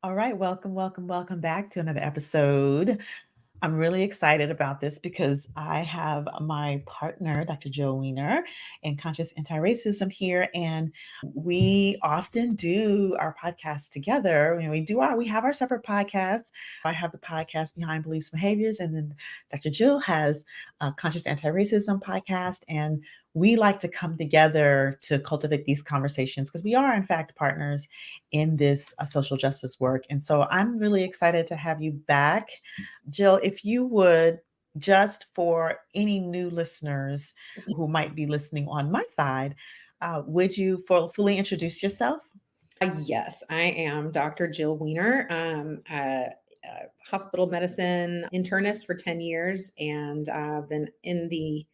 All right, welcome back to another episode. I'm really excited about this because I have my partner, Dr. Joe Wener, in Conscious Anti-Racism here, and we often do our podcast together. We have our separate podcasts. I have the podcast Behind Beliefs and Behaviors, and then Dr. Jill has a Conscious Anti-Racism podcast, and we like to come together to cultivate these conversations because we are, in fact, partners in this social justice work. And so I'm really excited to have you back. Jill, if you would, just for any new listeners who might be listening on my side, would you fully introduce yourself? Yes, I am Dr. Jill Wener. A hospital medicine internist for 10 years, and I've been in the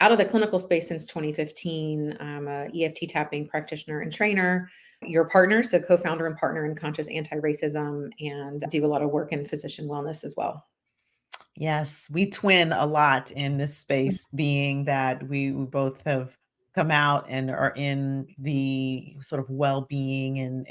out of the clinical space since 2015. I'm a EFT tapping practitioner and trainer, your partner, so co-founder and partner in Conscious Anti-Racism, and do a lot of work in physician wellness as well. Yes, we twin a lot in this space, being that we both have come out and are in the sort of well-being and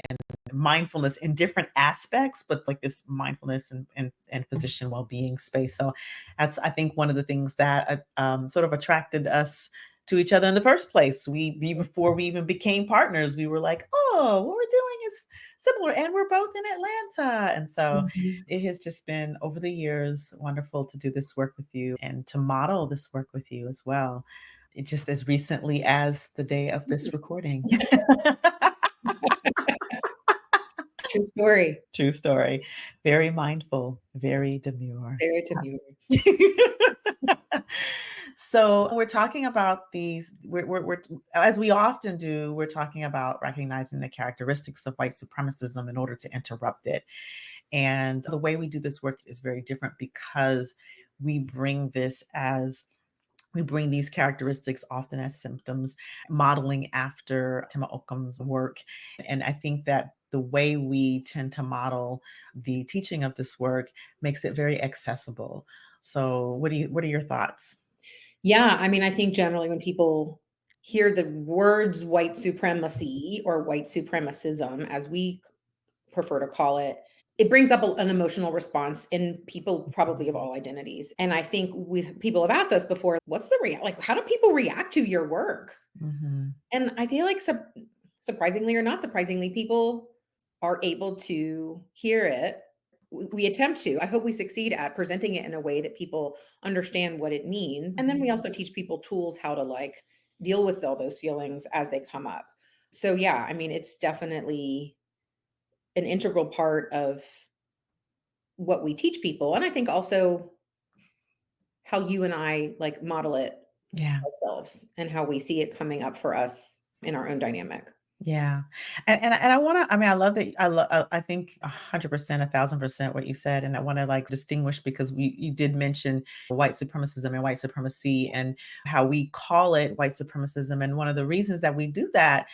mindfulness in different aspects, but like this mindfulness and physician well-being space. So that's, I think, one of the things that sort of attracted us to each other in the first place. Before we even became partners, we were like, oh, what we're doing is similar, and we're both in Atlanta. And so Mhm. it has just been, over the years, wonderful to do this work with you and to model this work with you as well. It just as recently as the day of this recording. True story. True story. Very mindful, very demure. Very demure. So we're talking about these, as we often do, we're talking about recognizing the characteristics of white supremacism in order to interrupt it. And the way we do this work is very different because we bring this as we bring these characteristics often as symptoms, modeling after Tema Okam's work. And I think that the way we tend to model the teaching of this work makes it very accessible. So what are your thoughts? Yeah, I mean, I think generally when people hear the words white supremacy or white supremacism, as we prefer to call it, it brings up an emotional response in people probably of all identities. And I think people have asked us before, what's the like? How do people react to your work? Mhm. And I feel like surprisingly or not surprisingly, people are able to hear it. We attempt to. I hope we succeed at presenting it in a way that people understand what it means. And then we also teach people tools how to like deal with all those feelings as they come up. So yeah, I mean, it's definitely an integral part of what we teach people. And I think also how you and I like model it Yeah. ourselves and how we see it coming up for us in our own dynamic. Yeah. And I wanna, I mean, I love that. I think 100%, 1,000% what you said, and I wanna, like, distinguish because you did mention white supremacism and white supremacy and how we call it white supremacism, and one of the reasons that we do that,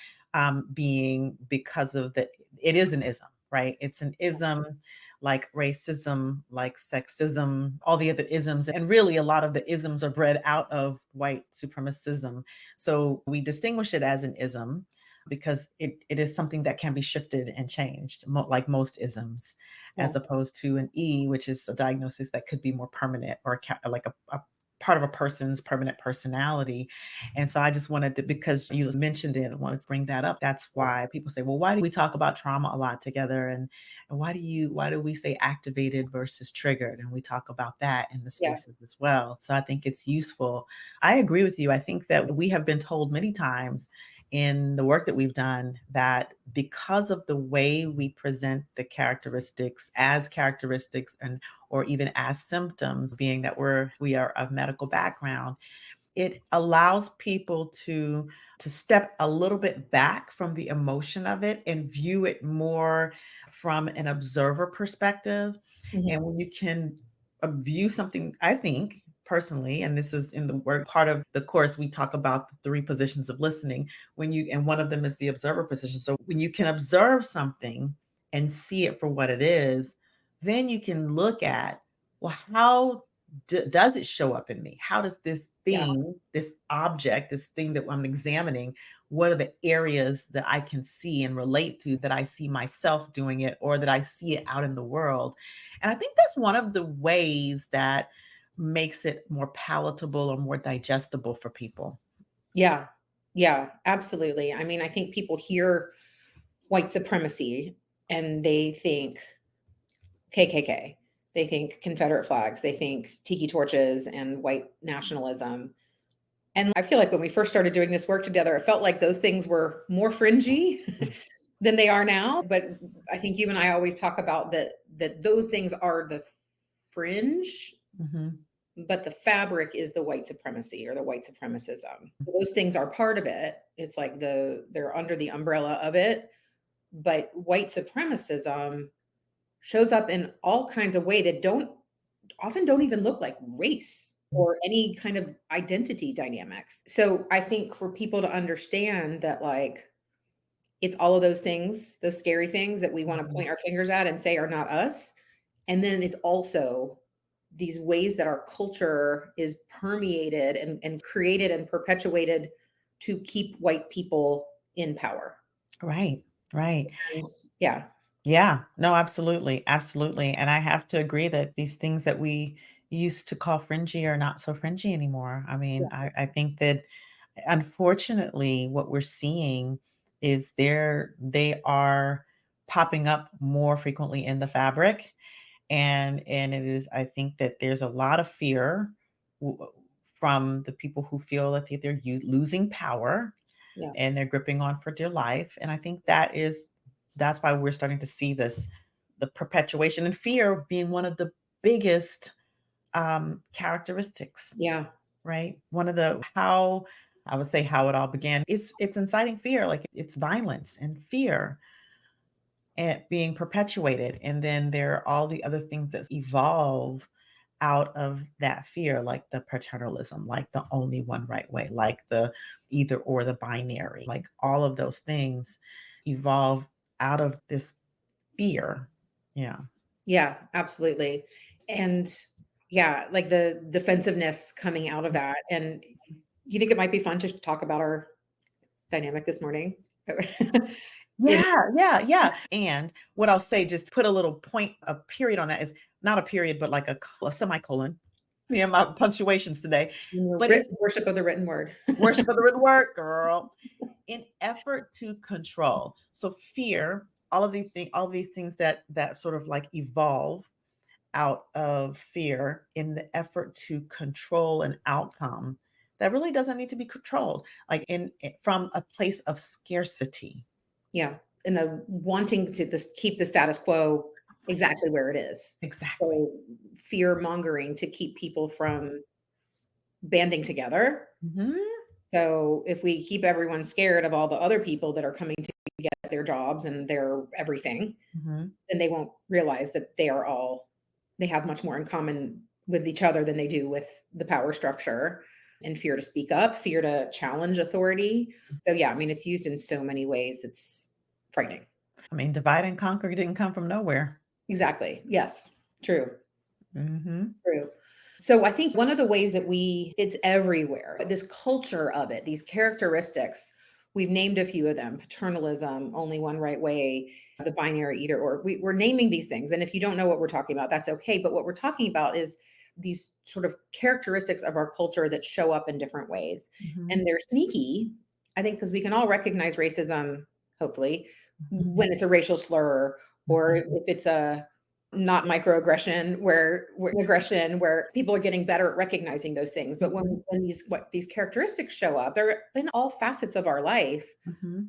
being because of it is an ism, right? It's an ism like racism, like sexism, all the other isms, and really a lot of the isms are bred out of white supremacism. So we distinguish it as an ism because it is something that can be shifted and changed, like most isms, Yeah. as opposed to an E, which is a diagnosis that could be more permanent or like a part of a person's permanent personality. And so I just wanted to, because you mentioned it, I wanted to bring that up. That's why people say, well, why do we talk about trauma a lot together? And why do we say activated versus triggered? And we talk about that in the Yeah. spaces as well. So I think it's useful. I agree with you. I think that we have been told many times in the work that we've done that because of the way we present the characteristics and or even as symptoms, being that we are of medical background, it allows people to step a little bit back from the emotion of it and view it more from an observer perspective. Mhm. And when you can view something, I think personally, and this is in the work part of the course, we talk about the three positions of listening, and one of them is the observer position. So when you can observe something and see it for what it is, then you can look at, well, how does it show up in me? How does this Yeah. thing, this object, this thing that I'm examining, what are the areas that I can see and relate to, that I see myself doing it or that I see it out in the world? And I think that's one of the ways that makes it more palatable or more digestible for people. Yeah. Yeah, absolutely. I mean, I think people hear white supremacy and they think KKK. They think Confederate flags, they think tiki torches and white nationalism. And I feel like when we first started doing this work together, it felt like those things were more fringy than they are now. But I think you and I always talk about that those things are the fringe, Mhm. but the fabric is the white supremacy or the white supremacism. Those things are part of it. It's like they're under the umbrella of it. But white supremacism shows up in all kinds of way that don't even look like race or any kind of identity dynamics. So I think for people to understand that, like, it's all of those things, those scary things that we want to Mhm. point our fingers at and say are not us. And then it's also these ways that our culture is permeated and created and perpetuated to keep white people in power. Right, right. And yeah, Yeah, no, absolutely, absolutely, and I have to agree that these things that we used to call fringy are not so fringy anymore. I mean, yeah, I think that unfortunately what we're seeing is they are popping up more frequently in the fabric, and it is, I think that there's a lot of fear w from the people who feel that they're losing power yeah, and they're gripping on for dear life. And I think that's why we're starting to see this, the perpetuation and fear being one of the biggest characteristics, yeah, right? One of the how I would say how it all began. It's inciting fear, like it's violence and fear and being perpetuated. And then there are all the other things that evolve out of that fear, like the paternalism, like the only one right way, like the either or the binary, like all of those things evolve out of this fear. Yeah. yeah, absolutely. And yeah, like the defensiveness coming out of that. And you think it might be fun to talk about our dynamic this morning? In Yeah, yeah, yeah. And what I'll say, just put a little point, a period on that is not a period, but like a semicolon. Yeah, my punctuations today. your But it's worship of the written word. worship of the written word, girl. In effort to control. So fear, all of these things that sort of like evolve out of fear in the effort to control an outcome that really doesn't need to be controlled, like from a place of scarcity. Yeah, and the wanting to this keep the status quo Right. exactly where it is. Exactly. So, fear mongering to keep people from banding together. Mhm. So, if we keep everyone scared of all the other people that are coming to get their jobs and their everything, Mhm. then they won't realize that they have much more in common with each other than they do with the power structure, and fear to speak up, fear to challenge authority. So, yeah, I mean, it's used in so many ways. It's frightening. I mean, divide and conquer didn't come from nowhere. Exactly. Yes. True. Mhm. True. So I think one of the ways that it's everywhere, this culture of it, these characteristics, we've named a few of them: paternalism, only one right way, the binary either or. We're naming these things. And if you don't know what we're talking about, that's okay. But what we're talking about is these sort of characteristics of our culture that show up in different ways. Mhm. And they're sneaky, I think, because we can all recognize racism, hopefully, Mhm. when it's a racial slur or if Mhm. it's a not microaggression where aggression where people are getting better at recognizing those things. But Mhm. when these characteristics show up, they're in all facets of our life. Mhm.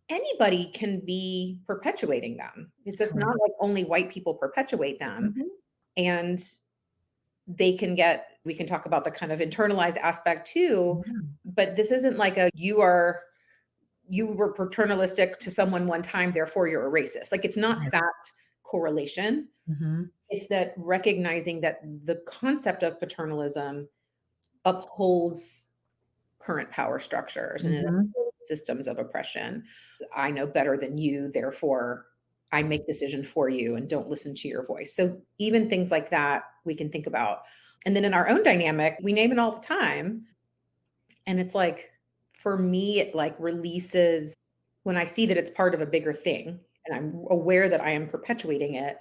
Anybody can be perpetuating them. It's just Correct. not like only white people perpetuate them. Mhm. And we can talk about the kind of internalized aspect too, Yeah. but this isn't like a you were paternalistic to someone one time, therefore you're a racist. Like it's not Right. that correlation. Mhm. It's that recognizing that the concept of paternalism upholds current power structures and it Mhm. upholds systems of oppression. I know better than you, therefore I make decision for you and don't listen to your voice. So even things like that we can think about. And then in our own dynamic, we name it all the time. And it's like, for me, it like releases when I see that it's part of a bigger thing and I'm aware that I am perpetuating it.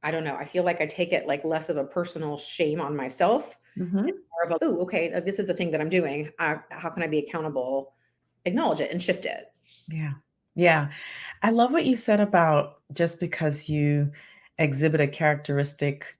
I don't know. I feel like I take it like less of a personal shame on myself, Mhm. more of a, oh, okay, this is the thing that I'm doing. How can I be accountable? Acknowledge it and shift it. Yeah. Yeah. I love what you said about just because you exhibit a characteristic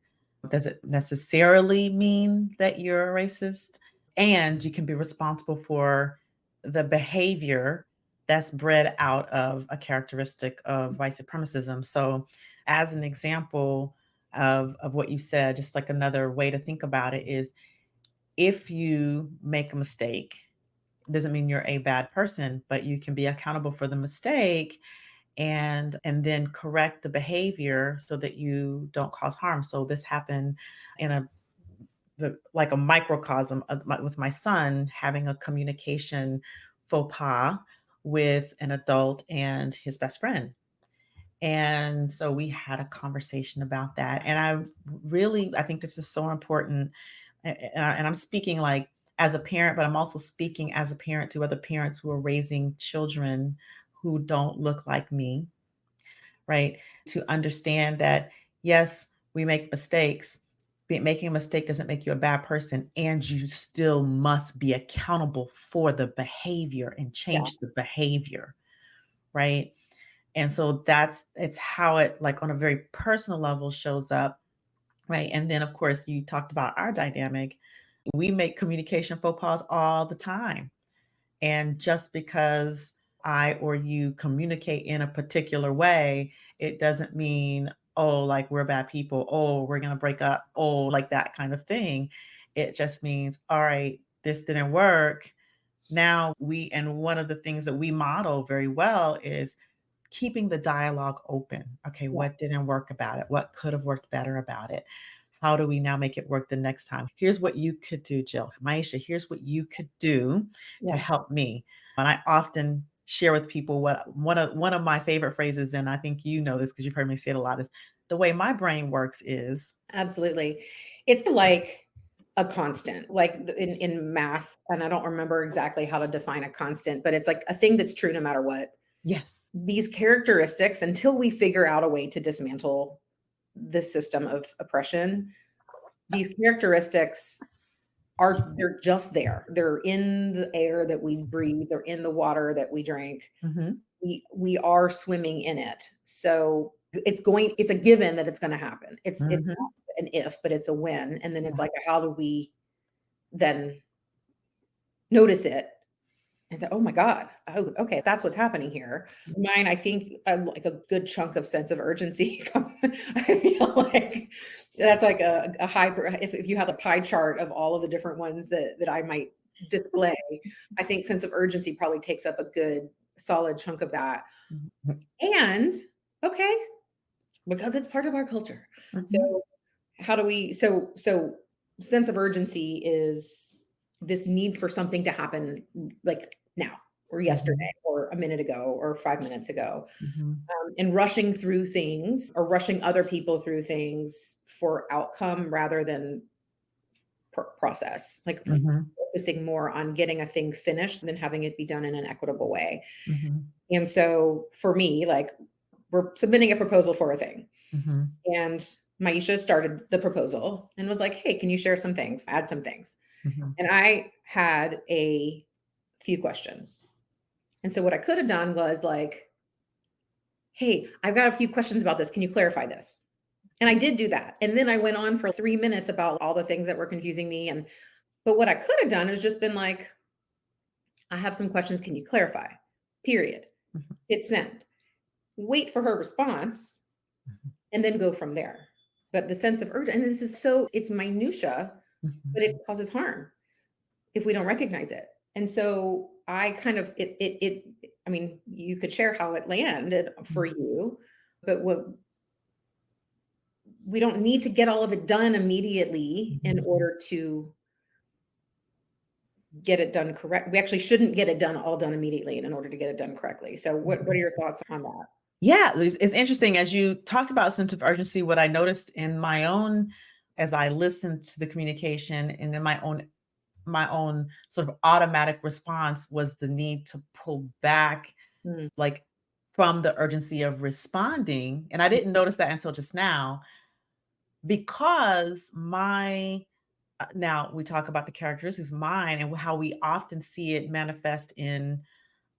doesn't necessarily mean that you're a racist. And you can be responsible for the behavior that's bred out of a characteristic of white supremacism. So, as an example of what you said, just like another way to think about it is if you make a mistake, doesn't mean you're a bad person, but you can be accountable for the mistake and then correct the behavior so that you don't cause harm. So this happened in like a microcosm with my son having a communication faux pas with an adult and his best friend. And so we had a conversation about that. And I think this is so important. And I'm speaking like as a parent, but I'm also speaking as a parent to other parents who are raising children who don't look like me, right? To understand that, yes, we make mistakes. Making a mistake doesn't make you a bad person, and you still must be accountable for the behavior and Yeah. change the behavior, right? And so it's how it like on a very personal level shows up, right? And then of course you talked about our dynamic. We make communication faux pas all the time. And just because I or you communicate in a particular way, it doesn't mean, oh, like we're bad people. Oh, we're going to break up. Oh, like that kind of thing. It just means, all right, this didn't work. Now and one of the things that we model very well is keeping the dialogue open. Okay, Yeah. what didn't work about it? What could have worked better about it? How do we now make it work the next time? Here's what you could do, Jill. Maisha, here's what you could do to Yeah. help me. And I often share with people what one of my favorite phrases, and I think you know this because you've heard me say it a lot, is the way my brain works is Absolutely. It's like a constant, like in math, and I don't remember exactly how to define a constant, but it's like a thing that's true no matter what. yes. These characteristics, until we figure out a way to dismantle this system of oppression, these characteristics they're just there. They're in the air that we breathe, they're in the water that we drink. Mhm, We are swimming in it. So it's a given that it's going to happen. It's mhm, not an if, but it's a when. And then it's yeah, like, how do we then notice it and say, oh my God, oh, okay, that's what's happening here. Mine, I think, like a good chunk of sense of urgency. I feel like that's like a high. If you have a pie chart of all of the different ones that I might display, I think sense of urgency probably takes up a good solid chunk of that. mhm, And okay, because it's part of our culture. mhm, So how do we so sense of urgency is this need for something to happen like now or mhm, yesterday or a minute ago or 5 minutes ago, mhm, and rushing through things or rushing other people through things for outcome rather than process, like mhm, focusing more on getting a thing finished than having it be done in an equitable way. mhm, And so for me, like, we're submitting a proposal for a thing. mhm, And Maisha started the proposal and was like, hey, can you share some things, add some things? mhm, And I had a few questions. And so what I could have done was like, hey, I've got a few questions about this. Can you clarify this? And I did do that. And then I went on for 3 minutes about all the things that were confusing me. But what I could have done is just been like, I have some questions. Can you clarify? Period. mhm, Hit send. Wait for her response and then go from there. But the sense of urgency, and this is so, it's minutia, mhm, but it causes harm if we don't recognize it. And so I kind of, I mean, you could share how it landed for mhm, you, but what we don't need to get all of it done immediately in mhm. order to get it done correct. We actually shouldn't get it done all done immediately in order to get it done correctly. So what are Mhm. your thoughts on that? Yeah, it's interesting as you talked about sense of urgency, what I noticed in my own as I listened to the communication, and then my own sort of automatic response was the need to pull back, Mm, like, from the urgency of responding, and I didn't notice that until just now, because my now we talk about the characteristics, mine and how we often see it manifest in,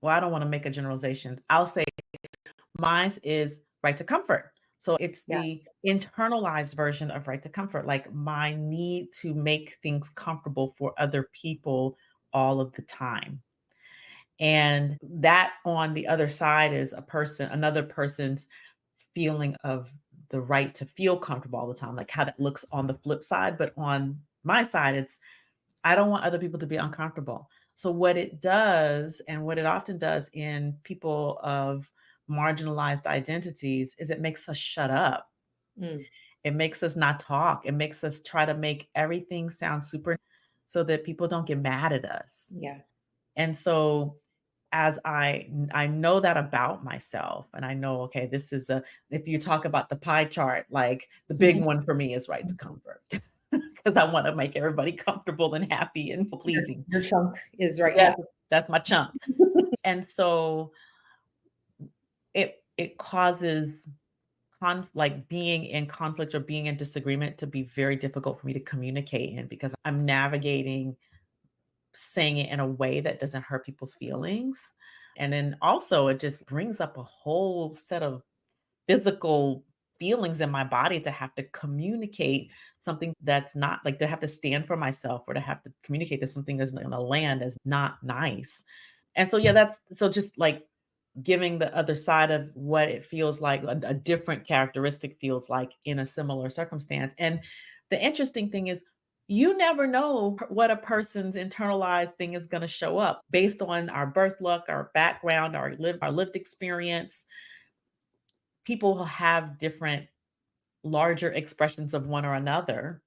well, I don't wanna make a generalization. I'll say mine is right to comfort. So it's yeah. the internalized version of right to comfort, like my need to make things comfortable for other people all of the time. And that on the other side is another person's feeling of the right to feel comfortable all the time, like how that looks on the flip side. But on my side, it's I don't want other people to be uncomfortable. So what it does, and what it often does in people of marginalized identities, is it makes us shut up. Mm, It makes us not talk. It makes us try to make everything sound super so that people don't get mad at us. yeah. And so as I know that about myself, and I know, okay, this is a if you talk about the pie chart, like the big Mhm. one for me is right to comfort because I want to make everybody comfortable and happy and pleasing. Your chunk is right Yeah, there. that's my chunk. And so it causes like being in conflict or being in disagreement to be very difficult for me to communicate in because I'm navigating saying it in a way that doesn't hurt people's feelings. And then also it just brings up a whole set of physical feelings in my body to have to communicate something that's not like to have to stand for myself or to have to communicate that something is going to land as not nice. And so, yeah, that's so just like giving the other side of what it feels like, a different characteristic feels like in a similar circumstance. And the interesting thing is, you never know what a person's internalized thing is going to show up based on our birth luck, our background, our lived experience. People will have different larger expressions of one or another.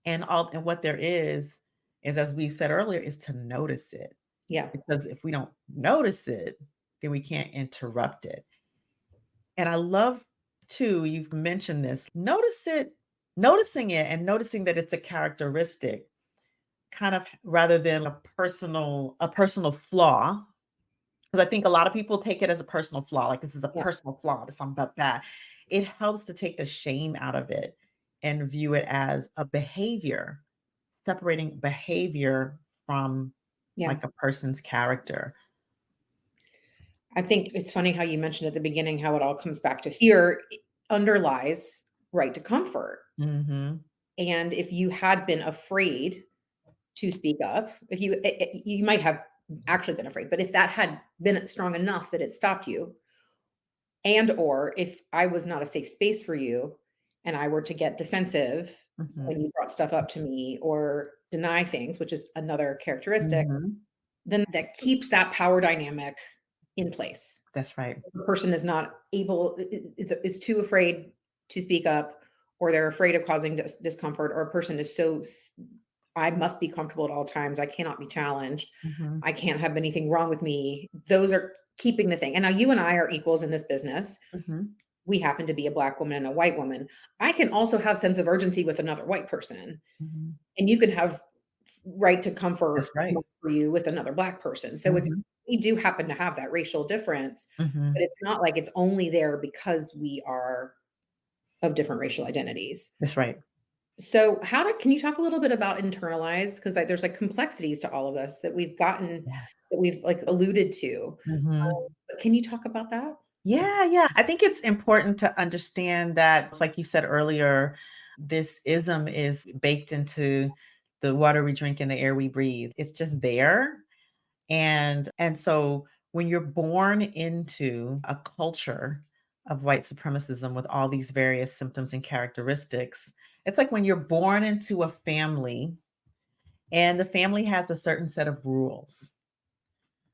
And what there is as we said earlier, is to notice it. Yeah. Because if we don't notice it, then we can't interrupt it. And I love too, you've mentioned this, noticing it and noticing that it's a characteristic, kind of rather than a personal flaw. Because I think a lot of people take it as a personal flaw, like this is a Yeah. personal flaw, there's something about that. It helps to take the shame out of it and view it as a behavior, separating behavior from Yeah. like a person's character. I think it's funny how you mentioned at the beginning how it all comes back to fear underlies right to comfort. Mhm, And if you had been afraid to speak up, if you might have actually been afraid, but if that had been strong enough that it stopped you, and or if I was not a safe space for you and I were to get defensive mhm, when you brought stuff up to me or deny things, which is another characteristic, mhm. then that keeps that power dynamic in place. That's right. The person is not able is too afraid to speak up, or they're afraid of causing discomfort, or a person is I must be comfortable at all times. I cannot be challenged. Mhm, I can't have anything wrong with me. Those are keeping the thing. And now you and I are equals in this business. mhm, We happen to be a black woman and a white woman. I can also have sense of urgency with another white person, mhm. and you can have right to That's comfort right. for you with another black person. So it's Mhm, we do happen to have that racial difference, but mhm. it's not like it's only there because we are of different racial identities. That's right. So can you talk a little bit about internalized? Because like there's like complexities to all of this that Yes. we've like alluded to. Mhm. But can you talk about that? Yeah, yeah. I think it's important to understand that, it's like you said earlier, this ism is baked into the water we drink and the air we breathe. It's just there. And so when you're born into a culture of white supremacism with all these various symptoms and characteristics, it's like when you're born into a family and the family has a certain set of rules,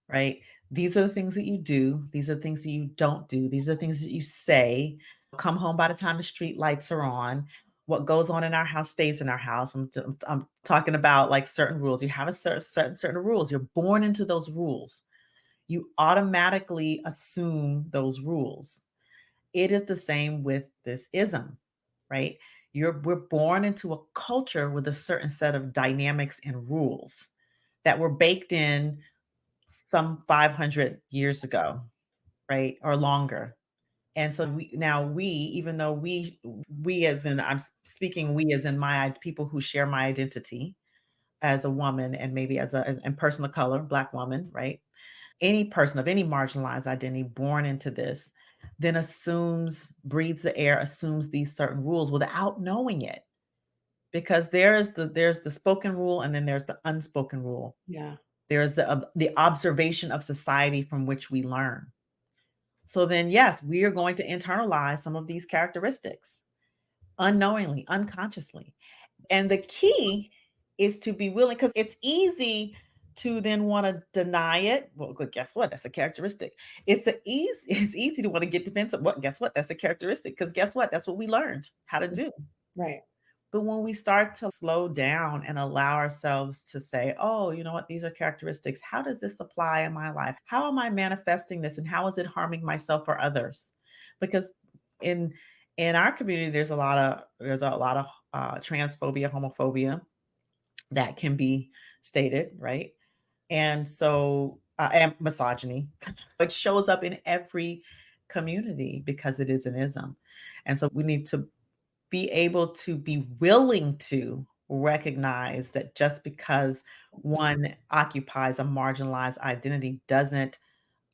right? These are the things that you do. These are the things that you don't do. These are the things that you say. Come home by the time the street lights are on. What goes on in our house stays in our house. I'm talking about like certain rules. You have a certain rules. You're born into those rules. You automatically assume those rules. It is the same with this ism, right? We're born into a culture with a certain set of dynamics and rules that were baked in some 500 years ago, right? Or longer. And so we, even though we as in, speaking we as in people who share my identity as a woman and maybe and person of color, Black woman, right? Any person of any marginalized identity born into this then breathes the air, assumes these certain rules without knowing it. Because there's the spoken rule and then there's the unspoken rule. Yeah. There's the observation of society from which we learn. So then, yes, we are going to internalize some of these characteristics unknowingly, unconsciously. And the key is to be willing, because it's easy to then want to deny it. Well, good, guess what? That's a characteristic. It's easy to want to get defensive. What? Guess what? That's a characteristic. Because guess what? That's what we learned how to do. Right. But when we start to slow down and allow ourselves to say, oh, you know what, these are characteristics. How does this apply in my life? How am I manifesting this? And how is it harming myself or others? Because in in our community, there's a lot of transphobia, homophobia that can be stated, right? And so and misogyny, it shows up in every community because it is an ism. And so we need to be able to be willing to recognize that just because one occupies a marginalized identity doesn't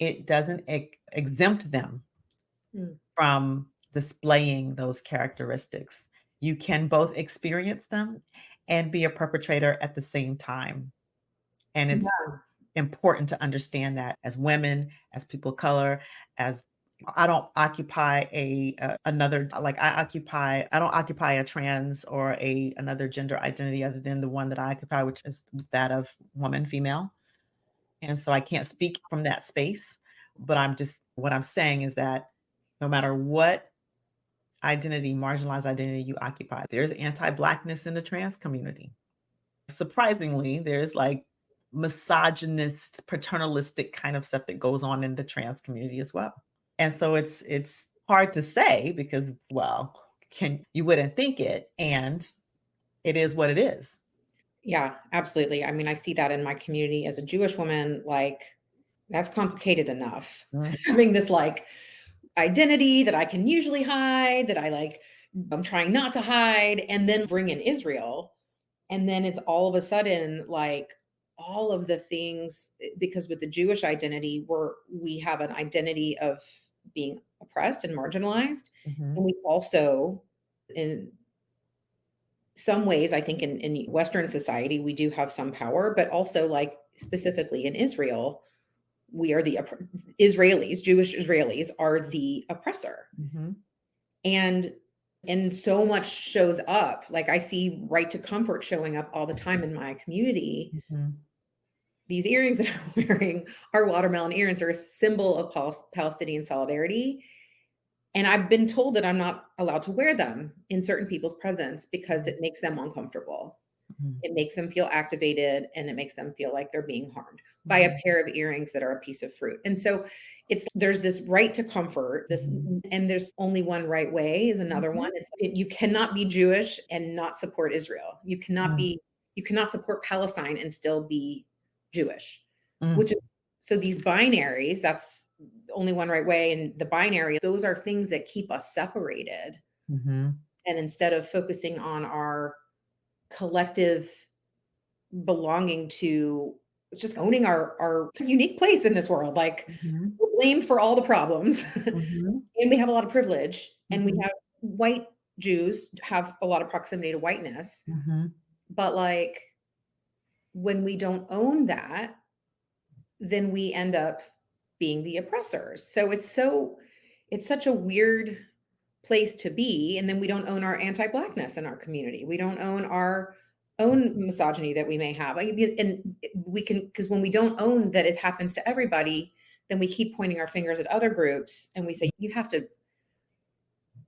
exempt them Mm. from displaying those characteristics. You can both experience them and be a perpetrator at the same time. And it's Yeah. important to understand that as women, as people of color, as I don't occupy another, like I don't occupy a trans or another gender identity other than the one that I occupy, which is that of woman, female. And so I can't speak from that space, but what I'm saying is that no matter what marginalized identity you occupy, there's anti-Blackness in the trans community. Surprisingly, there's like misogynist, paternalistic kind of stuff that goes on in the trans community as well. And so it's hard to say because, well, can you wouldn't think it, and it is what it is. Yeah, absolutely. I mean, I see that in my community as a Jewish woman, like that's complicated enough. Mm, Having this like identity that I can usually hide, that I'm trying not to hide, and then bring in Israel. And then it's all of a sudden like all of the things because with the Jewish identity, we have an identity of being oppressed and marginalized. mhm, And we also in some ways, I think in Western society, we do have some power, but also like specifically in Israel, we are Israelis, Jewish Israelis are the oppressor. mhm, And so much shows up. Like I see right to comfort showing up all the time in my community. mhm, These earrings that I'm wearing are watermelon earrings, are a symbol of Palestinian solidarity. And I've been told that I'm not allowed to wear them in certain people's presence because it makes them uncomfortable. mhm, It makes them feel activated and it makes them feel like they're being harmed by a mhm, pair of earrings that are a piece of fruit. And so there's this right to comfort, mhm, and there's only one right way is another one. mhm, You cannot be Jewish and not support Israel. mm, You cannot support Palestine and still be Jewish, which mm, is so these binaries, that's only one right way. And the binary, those are things that keep us separated. mhm, And instead of focusing on our collective belonging to just owning our unique place in this world. Like mhm, we're blamed for all the problems mhm, and we have a lot of privilege and we mhm, have white Jews have a lot of proximity to whiteness. mhm, But like when we don't own that, then we end up being the oppressors. So it's such a weird place to be. And then we don't own our anti-blackness in our community. We don't own our own misogyny that we may have. And we can, because when we don't own that it happens to everybody, then we keep pointing our fingers at other groups and we say, you have to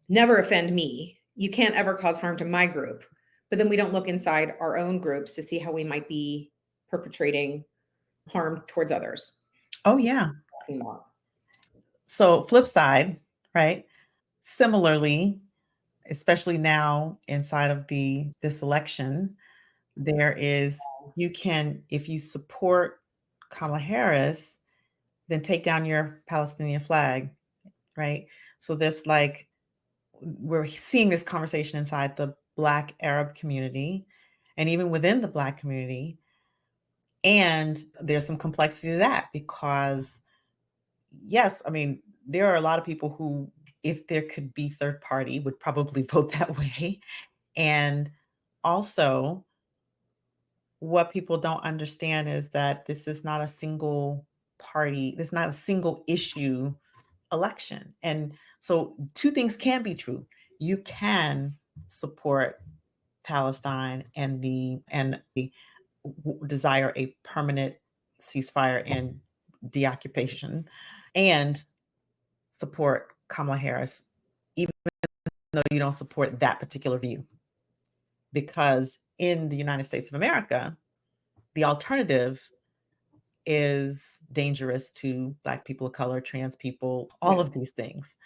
never offend me. You can't ever cause harm to my group. But then we don't look inside our own groups to see how we might be perpetrating harm towards others. oh, yeah. Talking about. So, flip side, right? Similarly, especially now inside of this election, there is you can if you support Kamala Harris, then take down your Palestinian flag, right? So this like we're seeing this conversation inside the Black Arab community and even within the Black community. And there's some complexity to that because, yes, I mean, there are a lot of people who, if there could be third party, would probably vote that way. And also, what people don't understand is that this is not a single party, this is not a single issue election. And so, two things can be true. You can support Palestine and the desire a permanent ceasefire and deoccupation, and support Kamala Harris, even though you don't support that particular view. Because in the United States of America, the alternative is dangerous to Black people of color, trans people, Yeah. all of these things.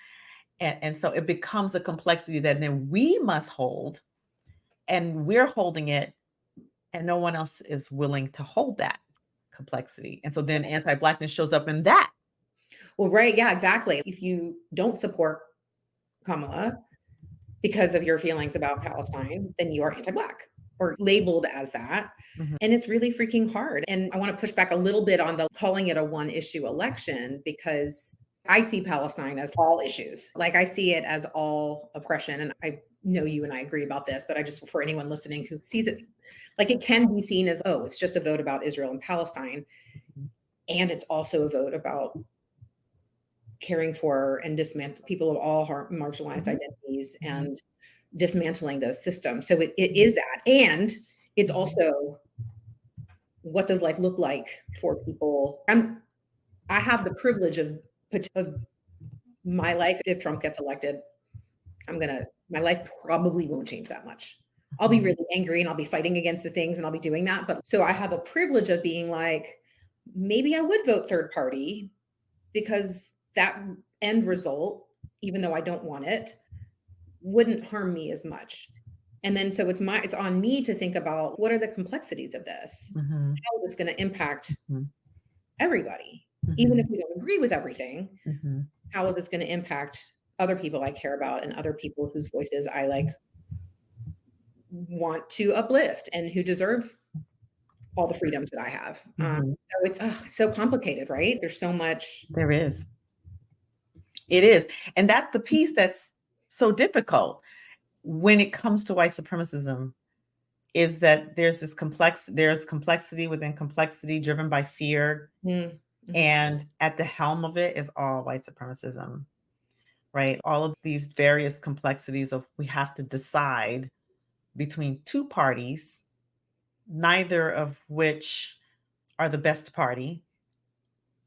And so it becomes a complexity that then we must hold, and we're holding it, and no one else is willing to hold that complexity. And so then anti-Blackness shows up in that. Well, right. Yeah, exactly. If you don't support Kamala because of your feelings about Palestine, then you are anti Black or labeled as that. Mhm, And it's really freaking hard. And I want to push back a little bit on the calling it a one issue election because I see Palestine as all issues. Like I see it as all oppression. And I know you and I agree about this, but I just, for anyone listening who sees it, like it can be seen as, oh, it's just a vote about Israel and Palestine. mhm, And it's also a vote about caring for and dismantle people of all marginalized mhm, identities mhm, and dismantling those systems. So it mhm, is that. And it's mhm, also what does life look like for people? I have the privilege of my life. If Trump gets elected, my life probably won't change that much. I'll be mhm, really angry and I'll be fighting against the things and I'll be doing that. But so I have a privilege of being like, maybe I would vote third party because that end result, even though I don't want it, wouldn't harm me as much. And then so it's on me to think about what are the complexities of this? mhm, How is this going to impact mhm, everybody? Even if mhm, we don't agree with everything, mhm, how is this going to impact other people I care about and other people whose voices I like want to uplift and who deserve all the freedoms that I have. mhm. So it's so complicated, right? There's so much. There is. It is. And that's the piece that's so difficult when it comes to white supremacism is that there's complexity within complexity driven by fear. Mm, mhm. And at the helm of it is all white supremacism, right? All of these various complexities of we have to decide between two parties, neither of which are the best party.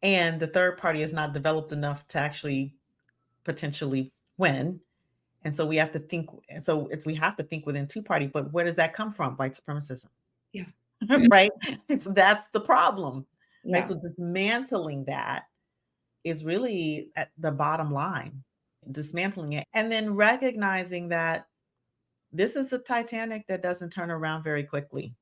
And the third party is not developed enough to actually potentially win. And so we have to think, and so it's we have to think within two party, but where does that come from? White supremacism, Yeah. right? That's the problem, right? Yeah. So dismantling that is really at the bottom line, dismantling it, and then recognizing that this is a Titanic that doesn't turn around very quickly,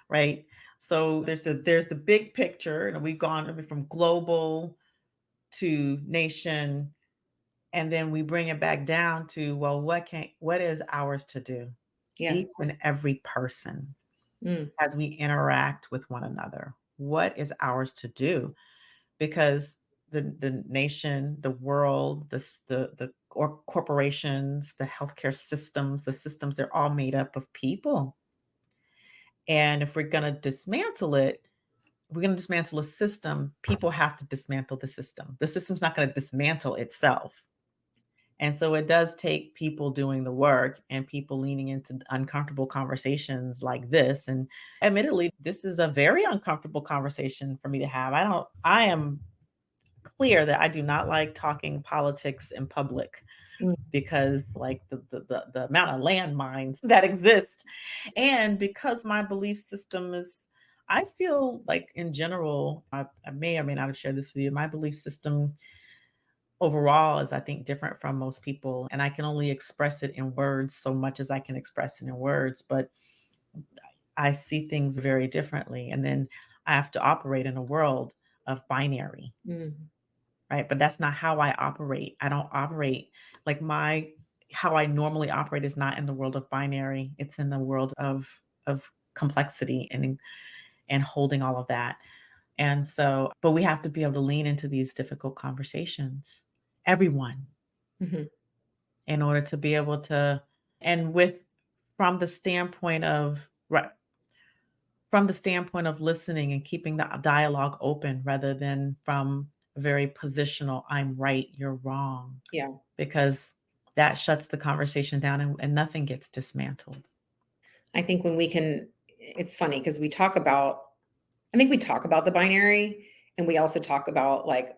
right? So there's the big picture, and we've gone from global to nation, and then we bring it back down to, well, what is ours to do? Yeah. Each and every person Mm. as we interact with one another. What is ours to do? Because the nation, the world, or corporations, the healthcare systems, the systems, they're all made up of people. And if we're going to dismantle it, we're going to dismantle a system, people have to dismantle the system. The system's not going to dismantle itself. And so it does take people doing the work and people leaning into uncomfortable conversations like this. And admittedly, this is a very uncomfortable conversation for me to have. I am clear that I do not like talking politics in public Mm. because like the amount of landmines that exist. And because my belief system is I feel like in general, I may or may not have shared this with you. My belief system overall is, I think, different from most people, and I can only express it in words so much as I can express it in words, but I see things very differently, and then I have to operate in a world of binary, Mm, right? But that's not how I operate. I don't operate like my how I normally operate is not in the world of binary. It's in the world of complexity and holding all of that. And so, but we have to be able to lean into these difficult conversations. Everyone, mhm, in order to be able to and with from the standpoint of right from the standpoint of listening and keeping the dialogue open rather than from a very positional, I'm right, you're wrong, yeah. because that shuts the conversation down and nothing gets dismantled. I think when we can it's funny because we talk about I think we talk about the binary and we also talk about, like,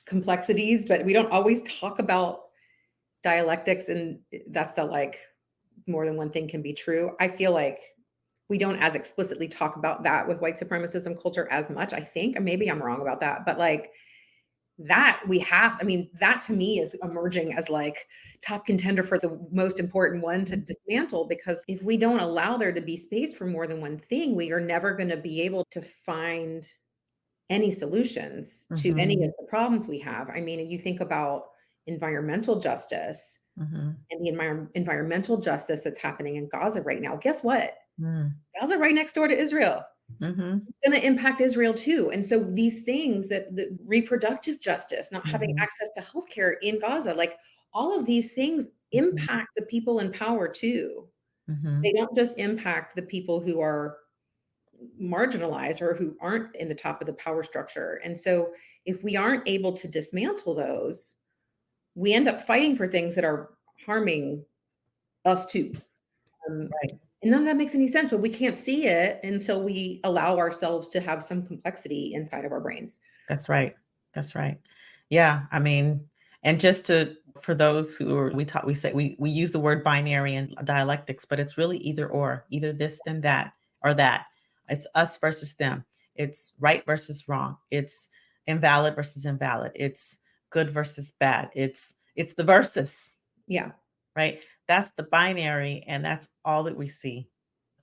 complexities, but we don't always talk about dialectics, and that's the, like, more than one thing can be true. I feel like we don't as explicitly talk about that with white supremacism culture as much, I think, and maybe I'm wrong about that, but, like, that we have I mean, that to me is emerging as, like, top contender for the most important one to dismantle, because if we don't allow there to be space for more than one thing, we are never gonna be able to find any solutions to any of Mhm, the problems we have. I mean, you think about environmental justice mhm, and the environmental justice that's happening in Gaza right now. Guess what? mm, Gaza right next door to Israel. mhm, It's going to impact Israel too. And so these things that the reproductive justice, not having mhm, access to healthcare in Gaza, like all of these things mhm, impact the people in power too. They mhm, don't just impact the people who are marginalized or who aren't in the top of the power structure. And so if we aren't able to dismantle those, we end up fighting for things that are harming us too. Um, right. and none of that makes any sense, but we can't see it until we allow ourselves to have some complexity inside of our brains. That's right. That's right. Yeah, I mean, and just to for those who are we say we use the word binary and dialectics, but it's really either or, either this then that or that. It's us versus them. It's right versus wrong. It's invalid versus invalid. It's good versus bad. It's the versus, Yeah, right? That's the binary and that's all that we see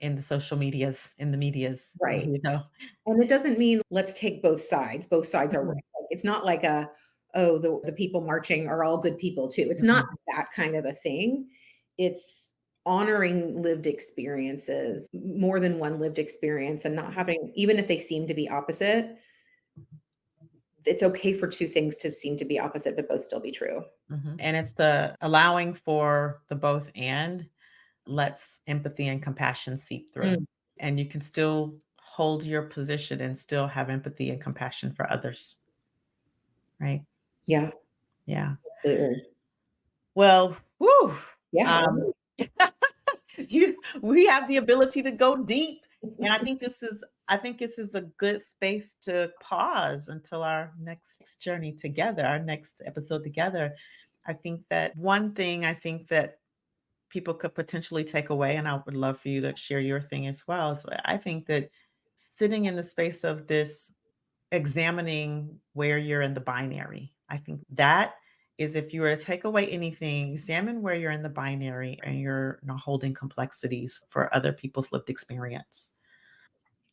in the social medias, in the medias, right. you know. And it doesn't mean let's take both sides. Both sides are right. Mhm, Like, it's not like a, oh, the people marching are all good people too. It's not mhm, that kind of a thing. It's honoring lived experiences, more than one lived experience, and not having, even if they seem to be opposite, it's okay for two things to seem to be opposite, but both still be true. mhm. And it's the allowing for the both and lets empathy and compassion seep through. Mm, And you can still hold your position and still have empathy and compassion for others, right? yeah, Yeah. absolutely. Well, whew, Yeah, um, we have the ability to go deep, and I think this is a good space to pause until our next journey together, our next episode together. I think that one thing I think that people could potentially take away, and I would love for you to share your thing as well. So I think that sitting in the space of this, examining where you're in the binary, I think that is if you were to take away anything, examine where you're in the binary and you're not holding complexities for other people's lived experience.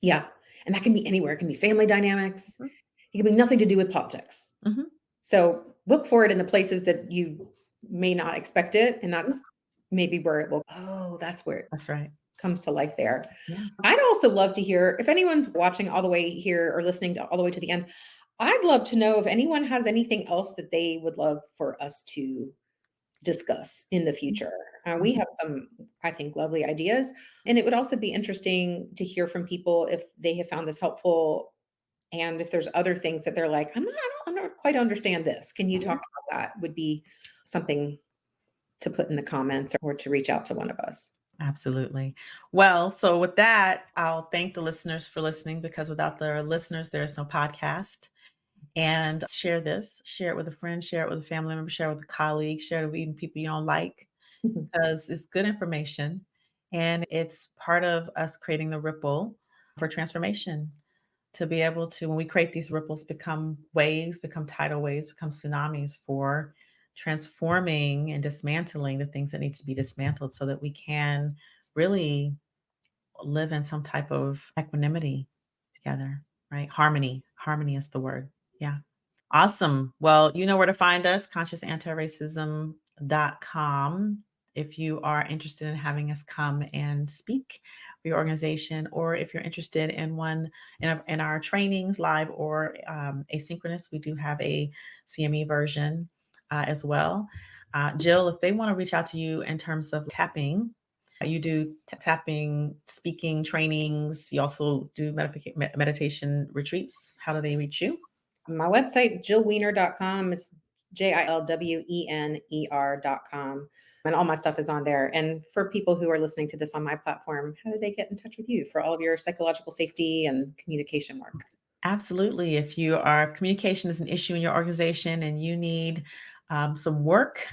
yeah, and that can be anywhere. It can be family dynamics. Mhm, It can be nothing to do with politics. mhm, So look for it in the places that you may not expect it, and yeah, that's maybe where it will, oh, that's where it that's right. comes to life there. Yeah. I'd also love to hear if anyone's watching all the way here or listening to all the way to the end. I'd love to know if anyone has anything else that they would love for us to discuss in the future. We Mhm, have some, I think, lovely ideas. And it would also be interesting to hear from people if they have found this helpful and if there's other things that they're like, I don't quite understand this. Can you mhm. talk about that? Would be something to put in the comments or to reach out to one of us. Absolutely. Well, so with that, I'll thank the listeners for listening because without the listeners, there's no podcast. And share this, share it with a friend, share it with a family member, share it with a colleague, share it with even people you don't like, because it's good information and it's part of us creating the ripple for transformation. to be able to, when we create these ripples, become waves, become tidal waves, become tsunamis for transforming and dismantling the things that need to be dismantled so that we can really live in some type of equanimity together, right? Harmony. Harmony is the word. Yeah. Awesome. Well, you know where to find us, consciousantirracism.com. If you are interested in having us come and speak for your organization, or if you're interested in one in our trainings, live or asynchronous, we do have a CME version as well. Jill, if they want to reach out to you in terms of tapping, you do tapping, speaking trainings. You also do meditation retreats. How do they reach you? My website, jillwener.com. It's JILWENER.com. And all my stuff is on there. And for people who are listening to this on my platform, how do they get in touch with you for all of your psychological safety and communication work? Absolutely. If you are communication is an issue in your organization and you need some work,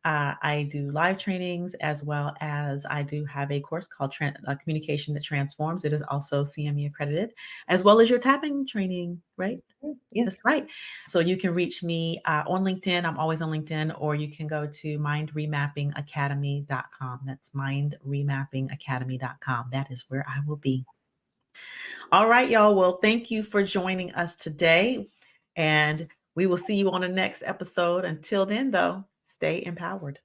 I do live trainings as well as I do have a course called Communication That Transforms. It is also CME accredited, as well as your tapping training, right? That's Yes. right. So you can reach me on LinkedIn. I'm always on LinkedIn, or you can go to mindremappingacademy.com. That's mindremappingacademy.com. That is where I will be. All right, y'all. Well, thank you for joining us today. And we will see you on the next episode. Until then, though, stay empowered.